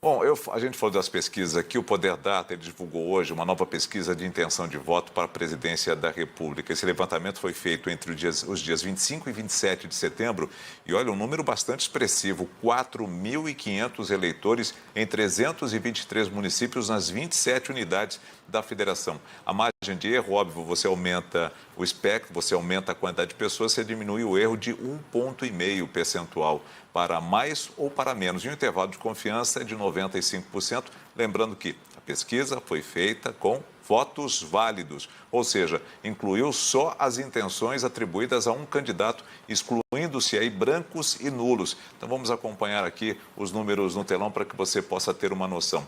Bom, a gente falou das pesquisas aqui, o Poder Data ele divulgou hoje uma nova pesquisa de intenção de voto para a presidência da República. Esse levantamento foi feito entre os dias 25 e 27 de setembro e olha, um número bastante expressivo, 4.500 eleitores em 323 municípios nas 27 unidades da federação. A margem de erro, óbvio, você aumenta o espectro, você aumenta a quantidade de pessoas, você diminui o erro de 1,5 percentual para mais ou para menos. E o intervalo de confiança é de 95%. Lembrando que a pesquisa foi feita com votos válidos, ou seja, incluiu só as intenções atribuídas a um candidato, excluindo-se aí brancos e nulos. Então vamos acompanhar aqui os números no telão para que você possa ter uma noção.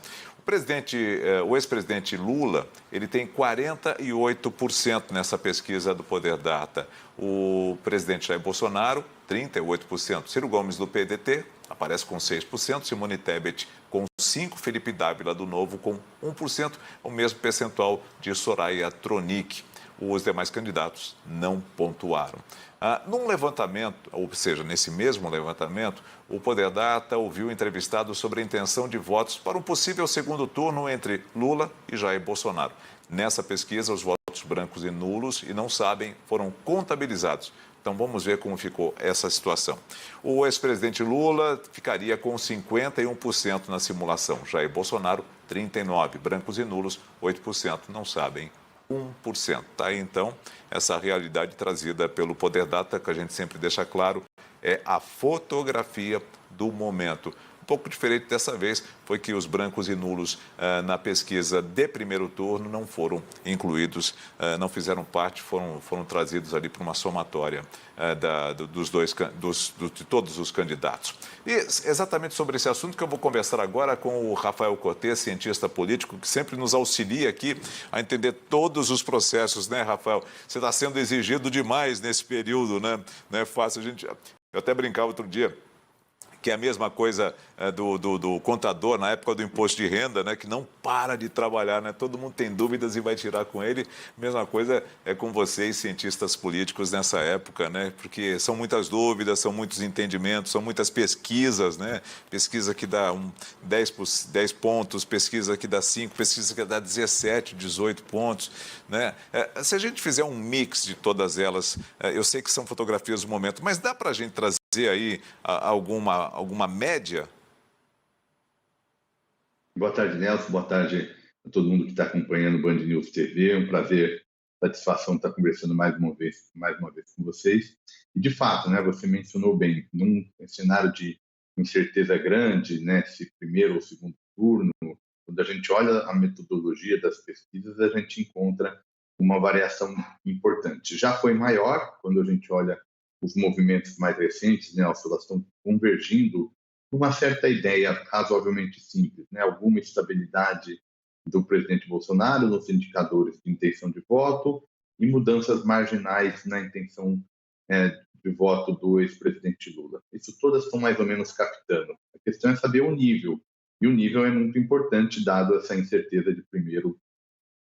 O ex-presidente Lula, ele tem 48% nessa pesquisa do Poder Data. O presidente Jair Bolsonaro, 38%. Ciro Gomes, do PDT, aparece com 6%. Simone Tebet, com 5%. Felipe Dávila, do Novo, com 1%. O mesmo percentual de Soraya Tronic. Os demais candidatos não pontuaram. Num levantamento, ou seja, nesse mesmo levantamento, o Poder Data ouviu entrevistados sobre a intenção de votos para um possível segundo turno entre Lula e Jair Bolsonaro. Nessa pesquisa, os votos brancos e nulos e não sabem foram contabilizados. Então vamos ver como ficou essa situação. O ex-presidente Lula ficaria com 51% na simulação. Jair Bolsonaro, 39%. Brancos e nulos, 8%. Não sabem 1%. Tá aí, então, essa realidade trazida pelo Poder Data, que a gente sempre deixa claro, é a fotografia do momento. Um pouco diferente dessa vez foi que os brancos e nulos na pesquisa de primeiro turno não foram incluídos, não fizeram parte, foram trazidos ali para uma somatória de todos os candidatos. E exatamente sobre esse assunto que eu vou conversar agora com o Rafael Cortes, cientista político, que sempre nos auxilia aqui a entender todos os processos, né, Rafael? Você está sendo exigido demais nesse período, né? Não é fácil. Eu até brincava outro dia que é a mesma coisa do contador na época do imposto de renda, né, que não para de trabalhar, né? Todo mundo tem dúvidas e vai tirar com ele. Mesma coisa é com vocês, cientistas políticos, nessa época, né? Porque são muitas dúvidas, são muitos entendimentos, são muitas pesquisas, né? Pesquisa que dá 10 pontos, pesquisa que dá 5, pesquisa que dá 17, 18 pontos, né? Se a gente fizer um mix de todas elas, eu sei que são fotografias do momento, mas dá para a gente trazer aí alguma média? Boa tarde, Nelson. Boa tarde a todo mundo que está acompanhando o Band News TV. É um prazer, satisfação estar conversando mais uma vez com vocês. E, de fato, né, você mencionou bem, num cenário de incerteza grande, né, se primeiro ou segundo turno, quando a gente olha a metodologia das pesquisas, a gente encontra uma variação importante. Já foi maior quando a gente olha os movimentos mais recentes, né, elas estão convergindo uma certa ideia razoavelmente simples, né, alguma estabilidade do presidente Bolsonaro nos indicadores de intenção de voto e mudanças marginais na intenção de voto do ex-presidente Lula. Isso todas estão mais ou menos captando. A questão é saber o nível, e o nível é muito importante dado essa incerteza de primeiro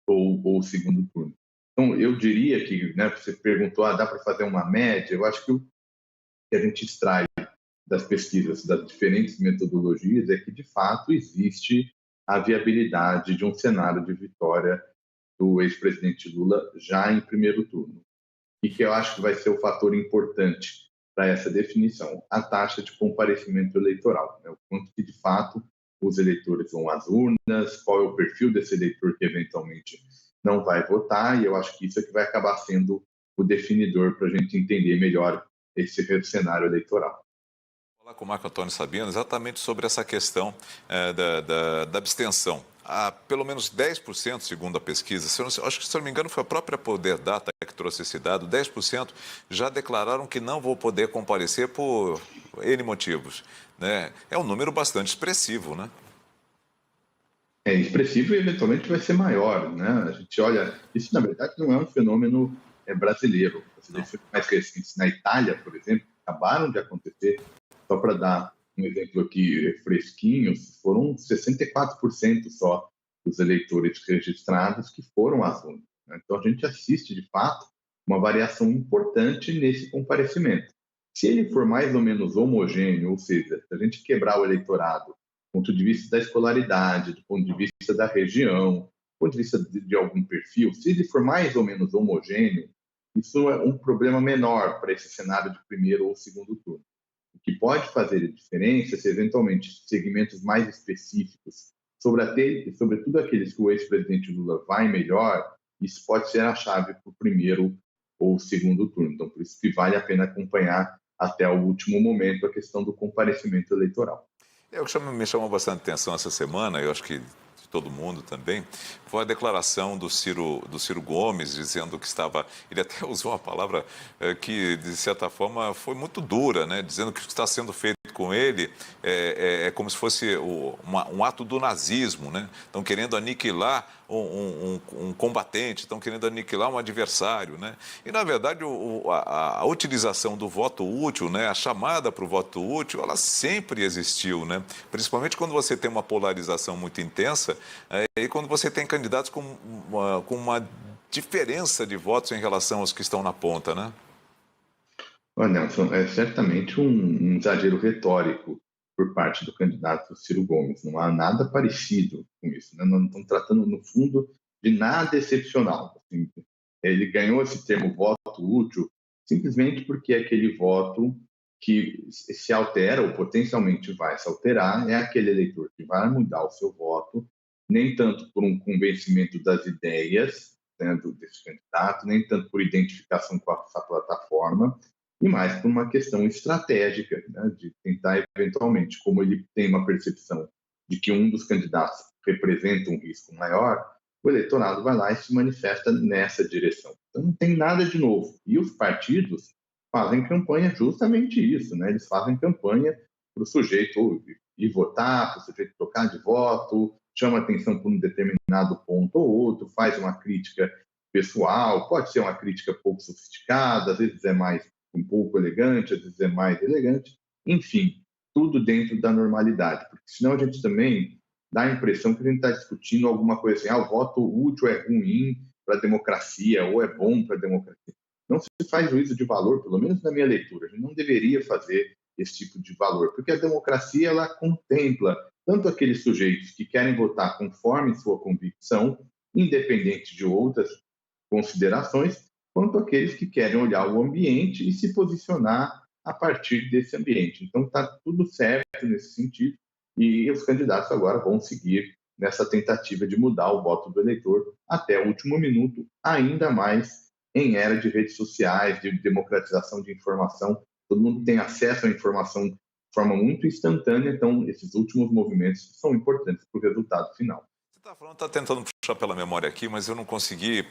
ou segundo turno. Então, eu diria que, né, você perguntou, dá para fazer uma média? Eu acho que o que a gente extrai das pesquisas, das diferentes metodologias, é que, de fato, existe a viabilidade de um cenário de vitória do ex-presidente Lula já em primeiro turno. E que eu acho que vai ser o fator importante para essa definição, a taxa de comparecimento eleitoral, né? O quanto que, de fato, os eleitores vão às urnas, qual é o perfil desse eleitor que, eventualmente, não vai votar, e eu acho que isso é que vai acabar sendo o definidor para a gente entender melhor esse cenário eleitoral. Vou falar com o Marco Antônio Sabino exatamente sobre essa questão da abstenção. Pelo menos 10%, segundo a pesquisa, acho que, se não me engano, foi a própria Poder Data que trouxe esse dado, 10% já declararam que não vão poder comparecer por N motivos, né? É um número bastante expressivo, né? É expressivo e eventualmente vai ser maior, né? A gente olha, isso na verdade não é um fenômeno brasileiro. Você vê mais recentes na Itália, por exemplo, acabaram de acontecer. Só para dar um exemplo aqui fresquinho, foram 64% só dos eleitores registrados que foram às urnas, né? Então a gente assiste de fato uma variação importante nesse comparecimento. Se ele for mais ou menos homogêneo, ou seja, se a gente quebrar o eleitorado ponto de vista da escolaridade, do ponto de vista da região, do ponto de vista de algum perfil, se ele for mais ou menos homogêneo, isso é um problema menor para esse cenário de primeiro ou segundo turno. O que pode fazer a diferença é se, eventualmente, segmentos mais específicos, sobretudo aqueles que o ex-presidente Lula vai melhor, isso pode ser a chave para o primeiro ou segundo turno. Então, por isso que vale a pena acompanhar até o último momento a questão do comparecimento eleitoral. O que me chamou bastante atenção essa semana, eu acho que de todo mundo também, foi a declaração do Ciro Gomes, dizendo que estava... Ele até usou uma palavra que, de certa forma, foi muito dura, né? Dizendo que o que está sendo feito com ele é como se fosse um ato do nazismo, né? Estão querendo aniquilar um combatente, estão querendo aniquilar um adversário, né? E, na verdade, a utilização do voto útil, né? A chamada para o voto útil, ela sempre existiu, né? Principalmente quando você tem uma polarização muito intensa e quando você tem candidatos com uma diferença de votos em relação aos que estão na ponta, né? Olha, Nelson, é certamente um exagero retórico por parte do candidato Ciro Gomes. Não há nada parecido com isso, né? Não estamos tratando, no fundo, de nada excepcional. Assim, ele ganhou esse termo voto útil simplesmente porque é aquele voto que se altera ou potencialmente vai se alterar, é aquele eleitor que vai mudar o seu voto, nem tanto por um convencimento das ideias, né, desse candidato, nem tanto por identificação com essa plataforma, e mais por uma questão estratégica, né, de tentar, eventualmente, como ele tem uma percepção de que um dos candidatos representa um risco maior, o eleitorado vai lá e se manifesta nessa direção. Então, não tem nada de novo. E os partidos fazem campanha justamente isso, né? Eles fazem campanha para o sujeito ir votar, para o sujeito trocar de voto, chama atenção por um determinado ponto ou outro, faz uma crítica pessoal, pode ser uma crítica pouco sofisticada, às vezes é mais um pouco elegante, às vezes é mais elegante, enfim, tudo dentro da normalidade, porque senão a gente também dá a impressão que a gente está discutindo alguma coisa assim, o voto útil é ruim para a democracia ou é bom para a democracia. Não se faz juízo de valor, pelo menos na minha leitura, a gente não deveria fazer esse tipo de valor, porque a democracia ela contempla tanto aqueles sujeitos que querem votar conforme sua convicção, independente de outras considerações, quanto aqueles que querem olhar o ambiente e se posicionar a partir desse ambiente. Então, está tudo certo nesse sentido e os candidatos agora vão seguir nessa tentativa de mudar o voto do eleitor até o último minuto, ainda mais em era de redes sociais, de democratização de informação. Todo mundo tem acesso à informação de forma muito instantânea, então esses últimos movimentos são importantes para o resultado final. Você está falando, está tentando puxar pela memória aqui, mas eu não consegui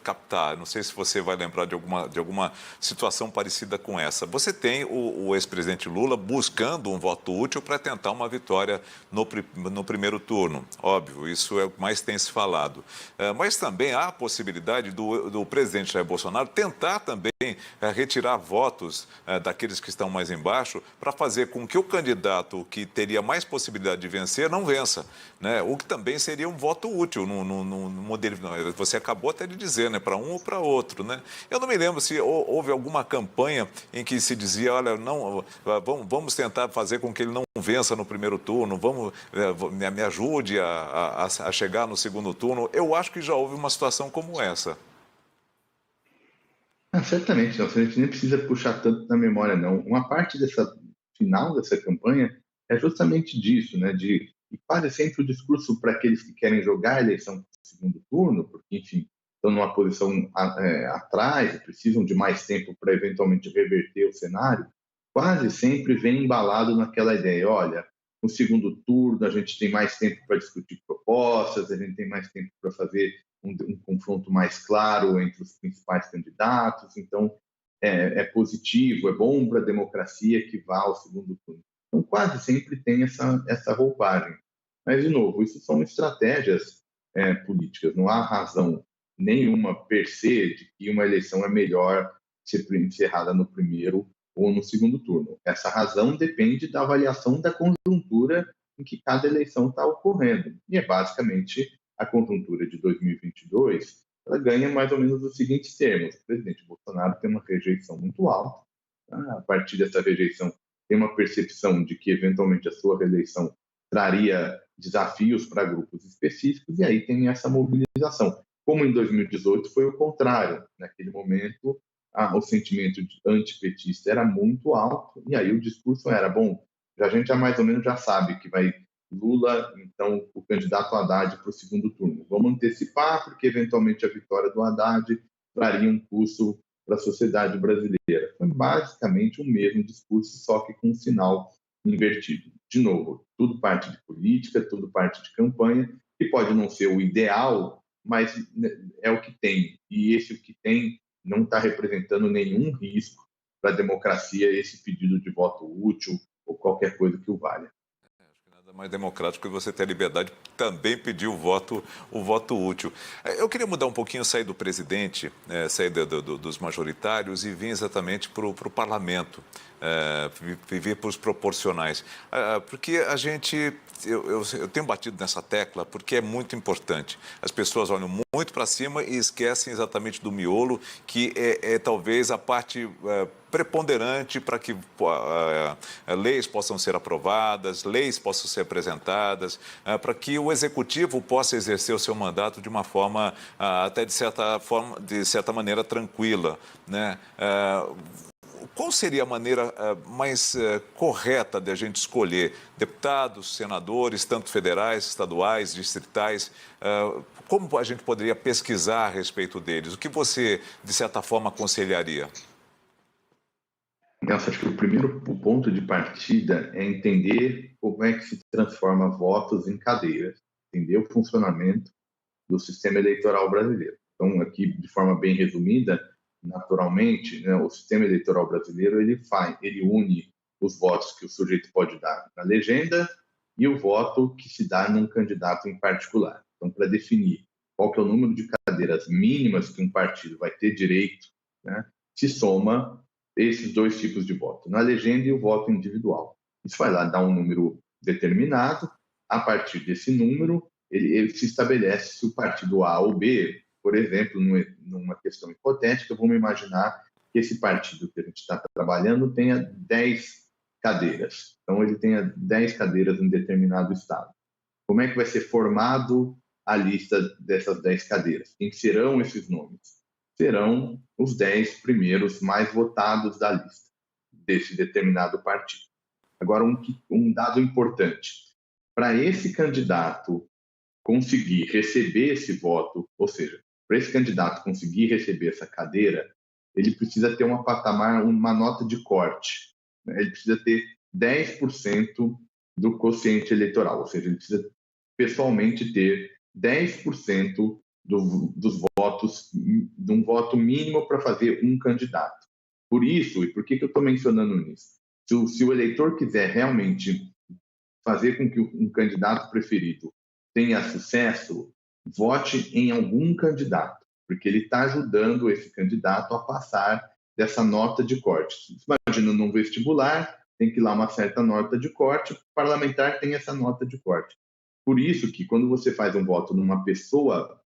captar. Não sei se você vai lembrar de alguma situação parecida com essa. Você tem o ex-presidente Lula buscando um voto útil para tentar uma vitória no primeiro turno. Óbvio, isso é o que mais tem se falado. Mas também há a possibilidade do presidente Jair Bolsonaro tentar também retirar votos daqueles que estão mais embaixo para fazer com que o candidato que teria mais possibilidade de vencer não vença, né? O que também seria um voto útil no modelo. Você acabou até de dizer, né? Para um ou para outro, né? Eu não me lembro se houve alguma campanha em que se dizia, olha, não, vamos tentar fazer com que ele não vença no primeiro turno, me ajude a chegar no segundo turno. Eu acho que já houve uma situação como essa. Certamente, não. A gente nem precisa puxar tanto na memória, não. Uma parte dessa final dessa campanha é justamente disso, né? E quase sempre o discurso para aqueles que querem jogar a eleição para o segundo turno, porque, enfim, estão numa posição atrás e precisam de mais tempo para eventualmente reverter o cenário, quase sempre vem embalado naquela ideia, olha, no segundo turno a gente tem mais tempo para discutir propostas, a gente tem mais tempo para fazer um confronto mais claro entre os principais candidatos, então é positivo, é bom para a democracia que vá ao segundo turno. Então, quase sempre tem essa roupagem. Mas, de novo, isso são estratégias políticas, não há razão nenhuma per se de que uma eleição é melhor ser encerrada no primeiro ou no segundo turno. Essa razão depende da avaliação da conjuntura em que cada eleição está ocorrendo. E é basicamente a conjuntura de 2022, ela ganha mais ou menos os seguintes termos. O presidente Bolsonaro tem uma rejeição muito alta. Tá? A partir dessa rejeição, tem uma percepção de que, eventualmente, a sua reeleição traria desafios para grupos específicos, e aí tem essa mobilização. Como em 2018 foi o contrário, naquele momento o sentimento antipetista era muito alto, e aí o discurso era, bom, a gente já mais ou menos já sabe que vai Lula, então, o candidato Haddad para o segundo turno. Vamos antecipar, porque eventualmente a vitória do Haddad traria um custo para a sociedade brasileira. Foi basicamente o mesmo discurso, só que com um sinal invertido. De novo, tudo parte de política, tudo parte de campanha, que pode não ser o ideal, mas é o que tem. E esse o que tem não está representando nenhum risco para a democracia, esse pedido de voto útil ou qualquer coisa que o valha. Acho que nada mais democrático que você ter a liberdade de também pedir o voto útil. Eu queria mudar um pouquinho, sair do presidente, sair dos majoritários e vir exatamente para o parlamento, vir para os proporcionais. Porque a gente, eu tenho batido nessa tecla porque é muito importante. As pessoas olham muito para cima e esquecem exatamente do miolo, que é talvez a parte preponderante para que leis possam ser aprovadas, leis possam ser apresentadas, para que o executivo possa exercer o seu mandato de uma forma até de certa maneira tranquila, né? Qual seria a maneira mais correta de a gente escolher deputados, senadores, tanto federais, estaduais, distritais? Como a gente poderia pesquisar a respeito deles? O que você, de certa forma, aconselharia? Nelson, acho que o primeiro ponto de partida é entender como é que se transforma votos em cadeiras, entender o funcionamento do sistema eleitoral brasileiro. Então, aqui, de forma bem resumida, naturalmente, né, o sistema eleitoral brasileiro ele une os votos que o sujeito pode dar na legenda e o voto que se dá num candidato em particular. Então, para definir qual que é o número de cadeiras mínimas que um partido vai ter direito, né, se soma esses dois tipos de voto, na legenda e o voto individual. Isso vai lá dar um número determinado, a partir desse número, ele se estabelece se o partido A ou B, por exemplo, numa questão hipotética, vamos imaginar que esse partido que a gente está trabalhando tenha 10 cadeiras. Então, ele tenha 10 cadeiras em determinado estado. Como é que vai ser formado a lista dessas 10 cadeiras? Quem serão esses nomes? Serão os 10 primeiros mais votados da lista desse determinado partido. Agora, um dado importante. Para esse candidato conseguir receber esse voto, ou seja, para esse candidato conseguir receber essa cadeira, ele precisa ter uma nota de corte. Né? Ele precisa ter 10% do quociente eleitoral, ou seja, ele precisa pessoalmente ter 10% dos votos, de um voto mínimo para fazer um candidato. Por isso, e por que eu estou mencionando isso? Se o eleitor quiser realmente fazer com que um candidato preferido tenha sucesso, vote em algum candidato, porque ele está ajudando esse candidato a passar dessa nota de corte. Imagina num vestibular, tem que ir lá uma certa nota de corte, o parlamentar tem essa nota de corte. Por isso que quando você faz um voto numa pessoa,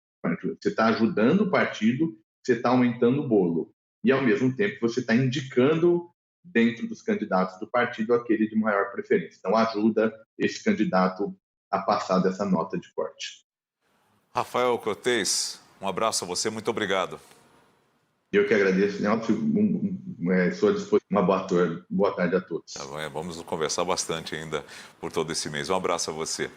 você está ajudando o partido, você está aumentando o bolo. E, ao mesmo tempo, você está indicando dentro dos candidatos do partido aquele de maior preferência. Então, ajuda esse candidato a passar dessa nota de corte. Rafael Cortez, um abraço a você, muito obrigado. Eu que agradeço, Nelson, estou à disposição. Uma boa tarde a todos. Tá bom, vamos conversar bastante ainda por todo esse mês. Um abraço a você.